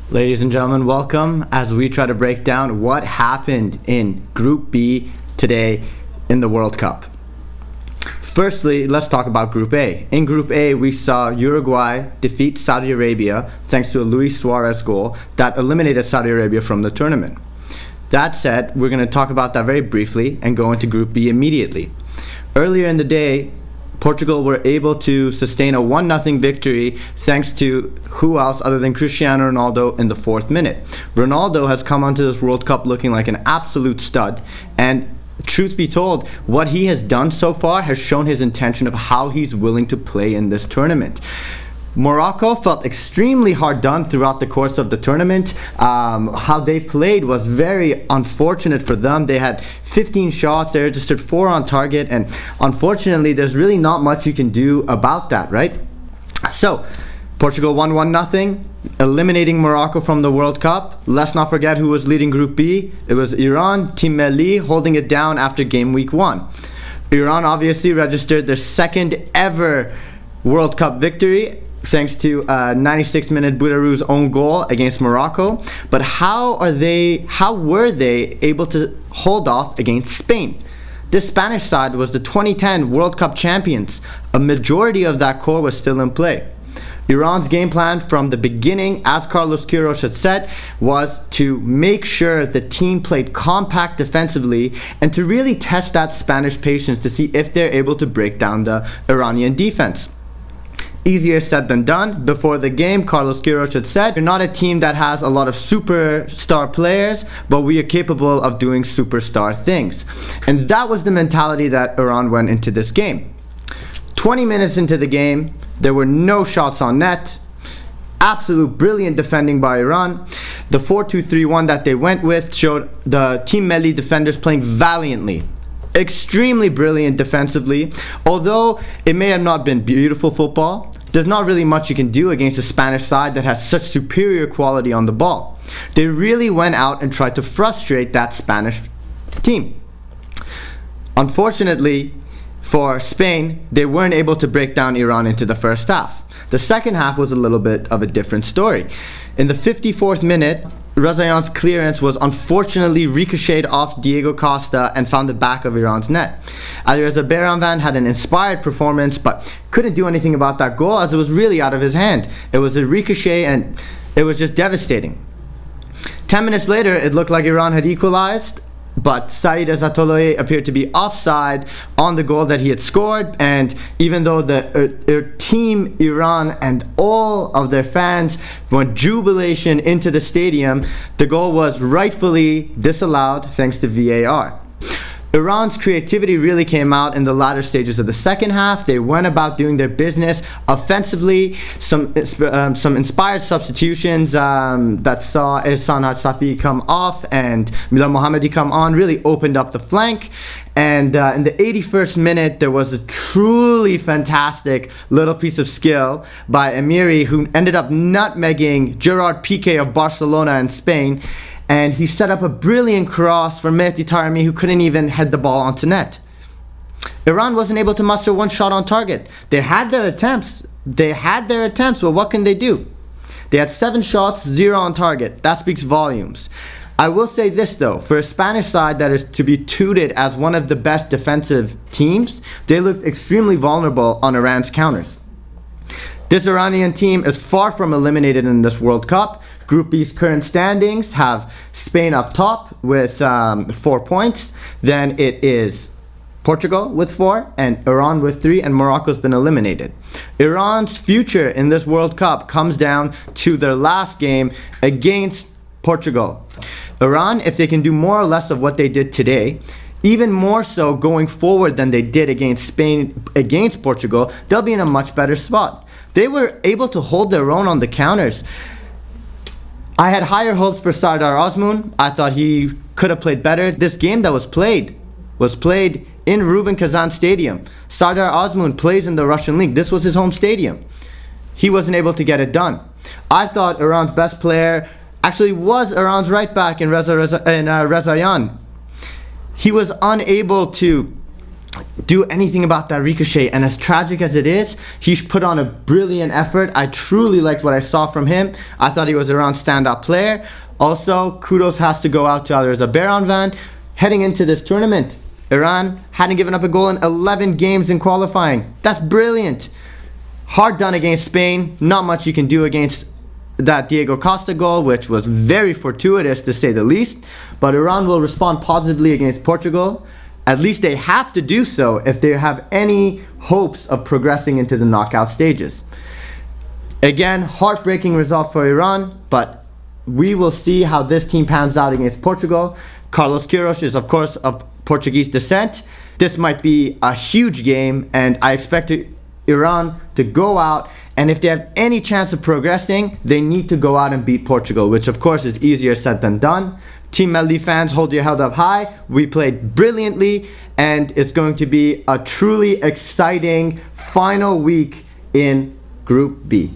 Ladies and gentlemen, welcome as we try to break down what happened in Group B today in the World Cup. Firstly, let's talk about Group A. In Group A, we saw Uruguay defeat Saudi Arabia thanks to a Luis Suarez goal that eliminated Saudi Arabia from the tournament. That said, we're going to talk about that very briefly and go into Group B immediately. Earlier in the day, Portugal were able to sustain a 1-0 victory thanks to who else other than Cristiano Ronaldo in the 4th minute. Ronaldo has come onto this World Cup looking like an absolute stud, and truth be told, what he has done so far has shown his intention of how he's willing to play in this tournament. Morocco felt extremely hard done throughout the course of the tournament. How they played was very unfortunate for them. They had 15 shots, they registered 4 on target, and unfortunately there's really not much you can do about that, right? So, Portugal won 1-0, eliminating Morocco from the World Cup. Let's not forget who was leading Group B. It was Iran, Team Melli, holding it down after game week 1. Iran obviously registered their second ever World Cup victory, thanks to a 96-minute Boudarou's own goal against Morocco. But how were they able to hold off against Spain? This Spanish side was the 2010 World Cup champions. A majority of that core was still in play. Iran's game plan from the beginning, as Carlos Queiroz had said, was to make sure the team played compact defensively and to really test that Spanish patience to see if they're able to break down the Iranian defense. Easier said than done. Before the game, Carlos Queiroz had said, "We're not a team that has a lot of superstar players, but we are capable of doing superstar things." And that was the mentality that Iran went into this game. 20 minutes into the game, there were no shots on net. Absolute brilliant defending by Iran. The 4-2-3-1 that they went with showed the Team Melli defenders playing valiantly. Extremely brilliant defensively. Although it may have not been beautiful football, there's not really much you can do against a Spanish side that has such superior quality on the ball. They really went out and tried to frustrate that Spanish team. Unfortunately for Spain, they weren't able to break down Iran into the first half. The second half was a little bit of a different story. In the 54th minute, Rezaeian's clearance was unfortunately ricocheted off Diego Costa and found the back of Iran's net. Alireza Bayramvan had an inspired performance but couldn't do anything about that goal as it was really out of his hand. It was a ricochet and it was just devastating. 10 minutes later, it looked like Iran had equalized, but Saïd Ezzatoloye appeared to be offside on the goal that he had scored, and even though the team Iran and all of their fans went jubilation into the stadium, the goal was rightfully disallowed thanks to VAR. Iran's creativity really came out in the latter stages of the second half. They went about doing their business offensively. Some inspired substitutions that saw Ehsan Safi come off and Milan Mohammadi come on really opened up the flank. And in the 81st minute, there was a truly fantastic little piece of skill by Amiri, who ended up nutmegging Gerard Piqué of Barcelona in Spain. And he set up a brilliant cross for Mehdi Taremi, who couldn't even head the ball onto net. Iran wasn't able to muster one shot on target. They had their attempts, but what can they do? They had 7 shots, 0 on target. That speaks volumes. I will say this though, for a Spanish side that is to be touted as one of the best defensive teams, they looked extremely vulnerable on Iran's counters. This Iranian team is far from eliminated in this World Cup. Group B's current standings have Spain up top with 4 points. Then it is Portugal with 4 and Iran with 3, and Morocco's been eliminated. Iran's future in this World Cup comes down to their last game against Portugal. Iran, if they can do more or less of what they did today, even more so going forward than they did against Spain, against Portugal, they'll be in a much better spot. They were able to hold their own on the counters. I had higher hopes for Sardar Azmoun. I thought he could have played better. This game that was played in Rubin Kazan Stadium. Sardar Azmoun plays in the Russian league. This was his home stadium. He wasn't able to get it done. I thought Iran's best player actually was Iran's right back in Rezaeian. he was unable to do anything about that ricochet, and as tragic as it is, he put on a brilliant effort. I truly liked what I saw from him. I thought he was Iran's standout player. Also, kudos has to go out to Alireza Beranvan. Heading into this tournament, Iran hadn't given up a goal in 11 games in qualifying. That's brilliant. Hard done against Spain. Not much you can do against that Diego Costa goal, which was very fortuitous to say the least. But Iran will respond positively against Portugal. At least they have to do so if they have any hopes of progressing into the knockout stages. Again, heartbreaking result for Iran, but we will see how this team pans out against Portugal. Carlos Queiroz is, of course, of Portuguese descent. This might be a huge game, and I expect Iran to go out, and if they have any chance of progressing, they need to go out and beat Portugal, which of course is easier said than done. Team Melli fans, hold your head up high. We played brilliantly, and it's going to be a truly exciting final week in Group B.